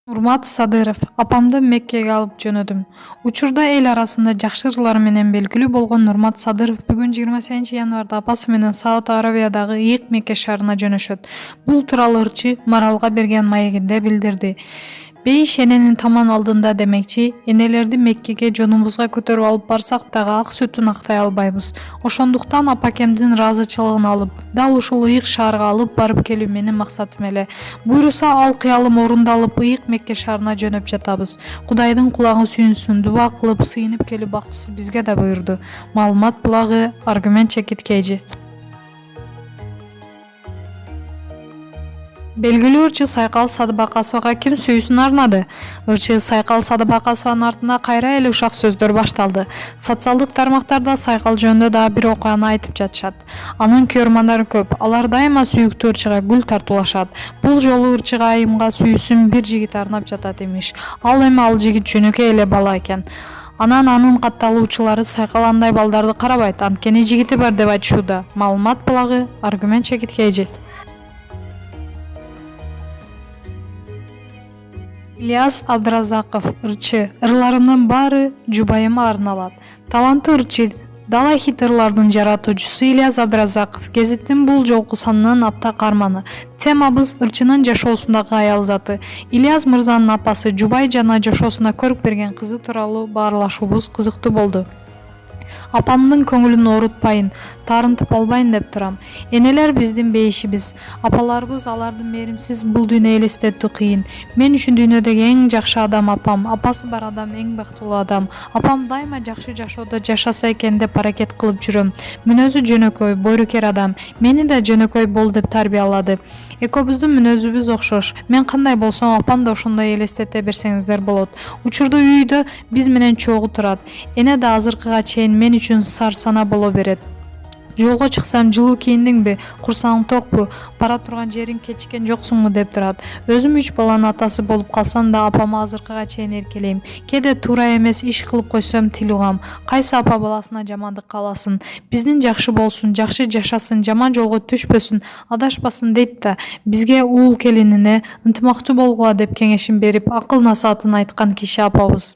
Нурмат Садыров, апамды Меккеге алып жөнөдүм. Учурда эл арасында жакшы ырлар менен белгилүү болгон Нурмат Садыров бүгүн 28 январда апасы менен Сауд Аравиядагы Ийик Мекке шаарына жөнөшөт. Бул тууралуу ырчы Маралга берген маегинде билдирди. Бейиш эненин таман алдында демекчи, энелерди Меккеге жонубузга көтөрүп алып барсак дагы ак сүтүн актай албайбыз. Ошондуктан апакемдин ыраазычылыгын алып, дал ушул Ийик шаарга алып барып келүү менин максатым эле. Буйруса ал кыялым орундалып Ийик Мекке шаарына жөнөп жатабыз. Кудайдын кулагы сүйүнсүн, дуба кылып сыйынып келүү бактысы бизге да буйрду. Маалымат булагы Аргумент Чекиткейжи. Белгилүү ырчы Сайкал Садыбакасовага ким сүйүүсүн арнады? Ырчы Сайкал Садыбакасованын артында кайра эле ушак сөздөр башталды. Социалдык тармактарда Сайкал жөнүндө дагы бир окуяны айтып жатышат. Анын көрмандары көп. Алар дайыма сүйүктүү ырчыга гүл тартуулашат. Бул жолу ырчыга айымга сүйүүсүн бир жигит арнап жатат имиш. Ал эми ал жигит жөнөкөй эле бала экен. Анын катталуучулары Сайкал андай балдарды карабайт, анткени жигити бар деп айтышууда. Маалымат булагы Аргумент Чекиткейжи. Ильяс Абдразаков, ырчы. Ырларымдын баары жубайыма арналат. Таланттуу ырчы, дала хит ырлардын жаратуучусу Ильяс Абдразаков гезиттин бул жолку санынын апта каарманы. Темабыз ырчынын жашоосундагы аял заты. Ильяс мырзанын апасы жубай жана жашоосуна көрүк берген кызы тууралуу баарлашуубуз кызыктуу болду. Апамдын көңүлүн оорутпайын, таарынтып албайын деп турам. Энелер биздин бейишибиз. Апаларыбыз аларды мээримсиз бул дүйнө элестетүү кыйын. Мен үчүн дүйнөдөгү эң жакшы адам апам. Апасы бар адам эң бактылуу адам. Апам дайыма жакшы жашоодо жашаса экен деп аракет кылып жүрөм. Мүнөзү жөнөкөй, бойрукер адам. Мени да жөнөкөй бол деп тарбиялады. Экөөбүздүн мүнөзүбүз окшош. Мен кандай болсом, апам да ошондой элестете берсеңиздер болот. Учурда үйдө биз менен чогуу турат. Эне да азыркыга чейин мен үчүн сарсана боло берет. Жолго чыксам жылуу кийиндиңби, курсаң токпу, бара турган жериң кечиккен жоксуңбу деп турат. Өзүм 3 баланын атасы болуп калсам да апама азыркыга чейин эркелейм. Кээде туура эмес иш кылып койсом тил угам. Кайсы апа баласына жамандык кааласын? Биздин жакшы болсун, жакшы жашасын, жаман жолго түшпөсүн, адашпасын дейт да бизге уул келинине ынтымактуу болгула деп кеңешин берип, акыл насаатын айткан киши апабыз.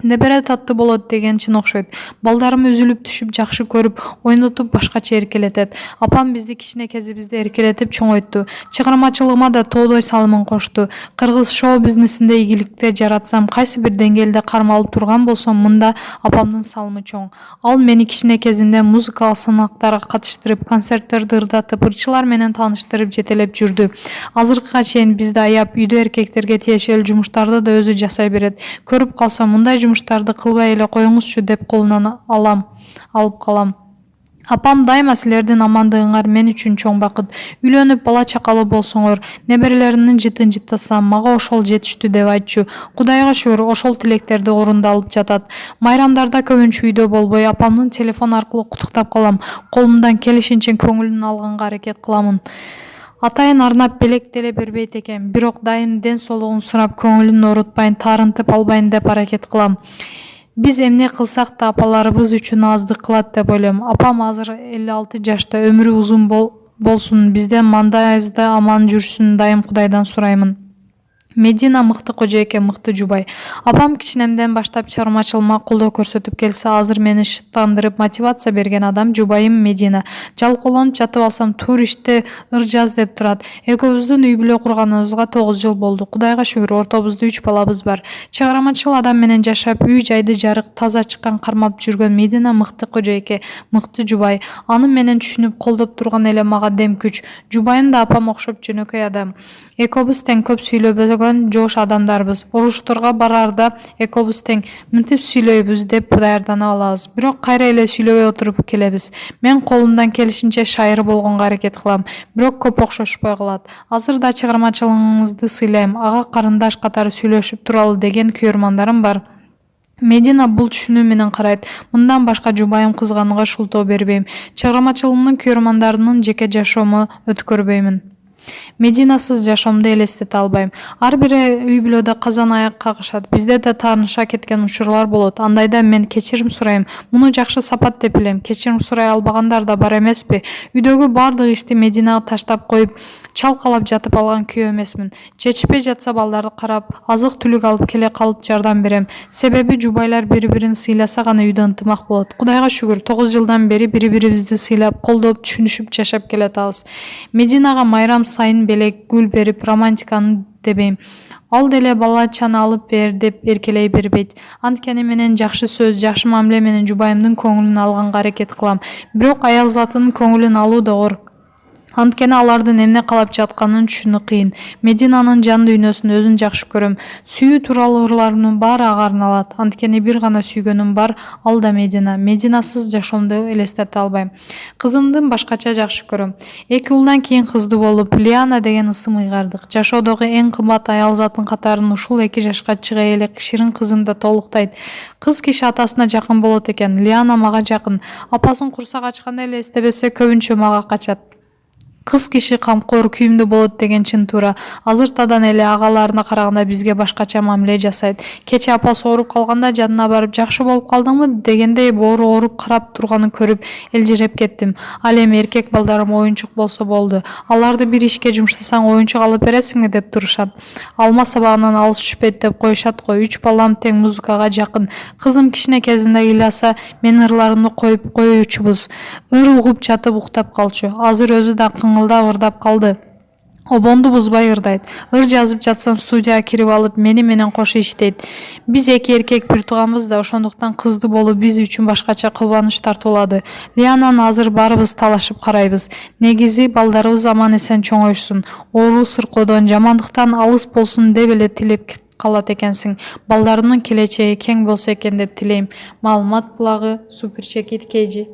Небере таттуу болот деген чын окшойт. Балдарым үзүлүп түшүп жакшы көрүп, ойнотуп башкача эркелетет. Апам бизди кичинекезибизде эркелетип чоңойту. Чыгармачылыгыма да тоодой салымын кошту. Кыргыз шоу бизнесинде ийгиликте жаратсам, кайсы бир деңгээлде кармалып турган болсом, мында апамдын салымы чоң. Ал мени кичинекезимде музыкалык сынактарга катыштырып, концерттерди ырдатып, ырчылар менен тааныштырып жетелеп жүрдү. Азыркыга чейин бизди аяп, үйдө эркектерге тиешелүү жумуштарды да өзү жасай берет. Көрүп калсам, мындай жумуштарды кылбай эле коюңузчу деп колунан алып калам. Апам дайыма силердин амандыгыңар мен үчүн чоң бакыт. Үйлөнүп бала чакалуу болсоңор, неберелеринин жытын жыттасам, мага ошол жетиштүү деп айтчу. Кудайга шүгүр, ошол тилектерди орундалып жатат. Майрамдарда көбүнчө үйдө болбой, апамдын телефон аркылуу куттуктап калам. Колумдан келишинче көңүлүн алганга аракет кыламын. Атайын арнап белек деле бербейт экен, бирок дайым ден соолугун сурап, көңүлүн оорутпайын, таарынтып албайын деп аракет кылам. Биз эмне кылсак да апаларыбыз үчүн аздык кылат деп ойлойм. Апам азыр 56 жашта, өмүрү узун болсун, бизден мандайыбызда аман жүрсүн, дайым Кудайдан сураймын. Медина мыкты кожоэке, мыкты жубай. Апам кичинемден баштап чыгармачылыгыма колдоо көрсөтүп келсе, азыр мени шыктандырып, мотивация берген адам жубайым Медина. Жалкоолонуп жатып алсам, туур иште ыр жаз деп турат. Экөөбүздүн үй бүлө курганыбызга 9 жыл болду. Кудайга шүгүр, ортобузда 3 балабыз бар. Чыгармачыл адам менен жашап, үй жайды жарык, таза чыккан кармап жүргөн Медина мыкты кожоэке, мыкты жубай. Аны менен түшүнүп, колдоп турган эле мага дем күч. Жубайым да апам окшоп жөнөкөй адам. Экөөбүз тең, көп сүйлөбөгөн жош адамдарбыз. Орушторго барарда экөөбүз тең, мынтип сүйлөйбүз деп даярданып алабыз. Бирок кайра эле сүйлөбөй отуруп келебиз. Мен колумдан келишинче шайыр болгонго аракет кылам, бирок көп окшошпой калат. Азыр да чыгармачылыгыңызды сыйлайм, ага карындаш катары сүйлөшүп туралы деген күйөрмандарым бар. Медина бул түшүнүү менен карайт. Мындан башка жубайым кызганууга шултоо бербейм. Чыгармачылыгымдын күйөрмандарынын жеке жашоому өткөрбөймүн. Мединасыз жашоомду элестете албайм. Ар бир үй бүлөдө казан аяк кагышат. Бизде да тааныша кеткен учурлар болот. Андайда мен кечирим сурайм. Муну жакшы сапат деп билем. Кечирим сурай албагандар да бар эмеспи? Үйдөгү баардык ишти Мединага таштап коюп, чалкалап жатып алган күйөө эмесмин. Жетишпей жатса балдарды карап, азык-түлүк алып келе калып жардам берем. Себеби жубайлар бири-бирин сыйласа гана үйдө ынтымак болот. Кудайга шүгүр, 9 жылдан бери бири-бирибизди сыйлап, колдоп, түшүнүшүп жашап келатабыз. Мединага майрам сайын белек, гүл берип, романтиканы дебейм. Ал деле балачаны алып бер деп эркелей бербейт. Анткени менен жакшы сөз, жакшы мамиле менен жубайымдын көңүлүн алганга аракет кылам. Бирок аял затынын көңүлүн алуу да оор. Анткени алардын эмне каалап жатканын түшүнүү кыйын. Мединанын жан дүйнөсүн өзүн жакшы көрөм. Сүйүү тууралуу ырларымдын баары ага арналат. Анткени бир гана сүйгөнүм бар, ал да Медина. Мединасыз жашоомду элестете албайм. Кызымдын башкача жакшы көрөм. 2 уулдан кийин кыздуу болуп, Лиана деген ысым ыйгардык. Жашоодогу эң кымбат аял затын катарын ушул 2 жашка чыга элек ширин кызым да толуктайт. Кыз киши атасына жакын болот экен. Лиана мага жакын. Апасын курсак ачканда эле эстебесе көбүнчө мага качат. Кыз киши камкор, күйүмдүү болот деген чын туура. Азыртадан эле агаларына караганда бизге башкача мамиле жасайт. Кече апасы ооруп калганда жанына барып, жакшы болуп калдыңбы дегендей боору ооруп карап турганын көрүп элжиреп кеттим. Ал эми эркек балдарым оюнчук болсо болду. Аларды бир ишке жумшасаң оюнчук алып бересиңби деп турушат. Алма сабагынан алыс түшпөйт деп коюшат го. 3 балам тең музыкага жакын. Кызым кичине кезинде ыйласа, мен ырларымды коюп коюучубуз. Ыр угуп жатып уктап калчу. Азыр өзү да кыңылдап ырдап калды. Обонду бузбай ырдайт. Ыр жазып жатсам студияга кирип алып, мени менен кошо иштейт. Биз 2 эркек бир тууганбыз да, ошондуктан кыздуу болуу биз үчүн башкача кубаныч тартуулады. Лиананы азыр баарыбыз талашып карайбыз. Негизи балдарыбыз аман эсен чоңойсун. Оору сыркоодон, жамандыктан алыс болсун деп эле тилеп калат экенсиң. Балдарымдын келечеги кең болсо экен деп тилейм. Маалымат булагы Суперчекит KG.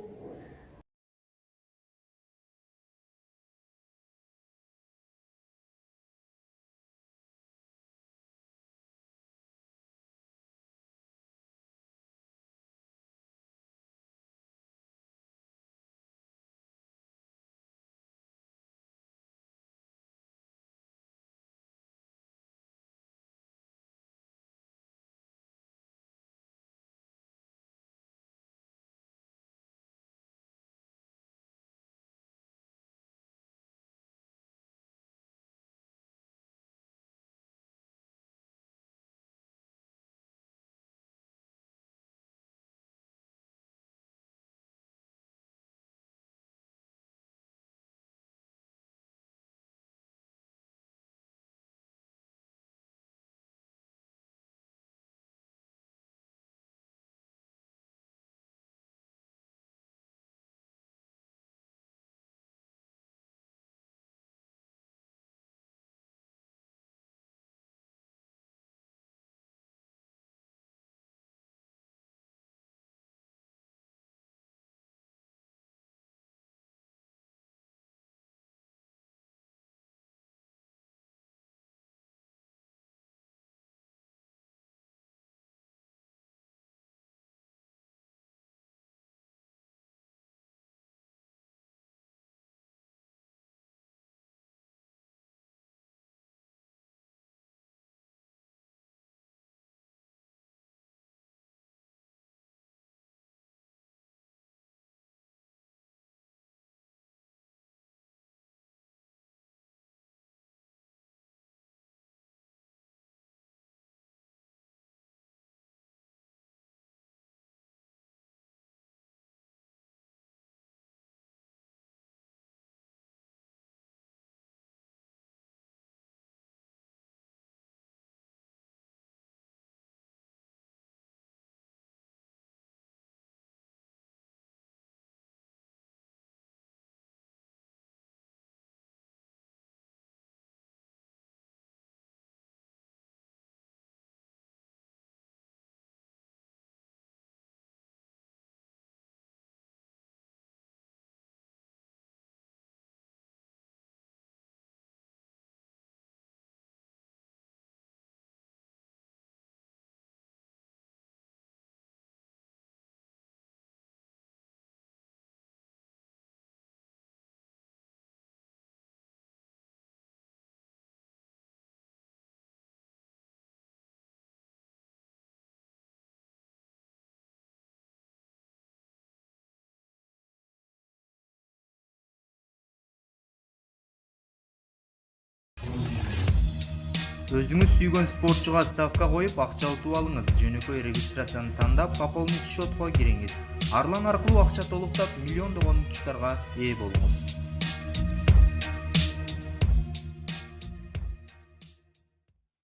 Өзүңүз сүйгөн спортчуга ставка коюп акча утуп алыңыз. Жөнөкөй регистрацияны тандап, пополнить счетко кириңиз. Арлан аркылуу акча толуктап, миллиондогон утуштарга ээ болуңуз.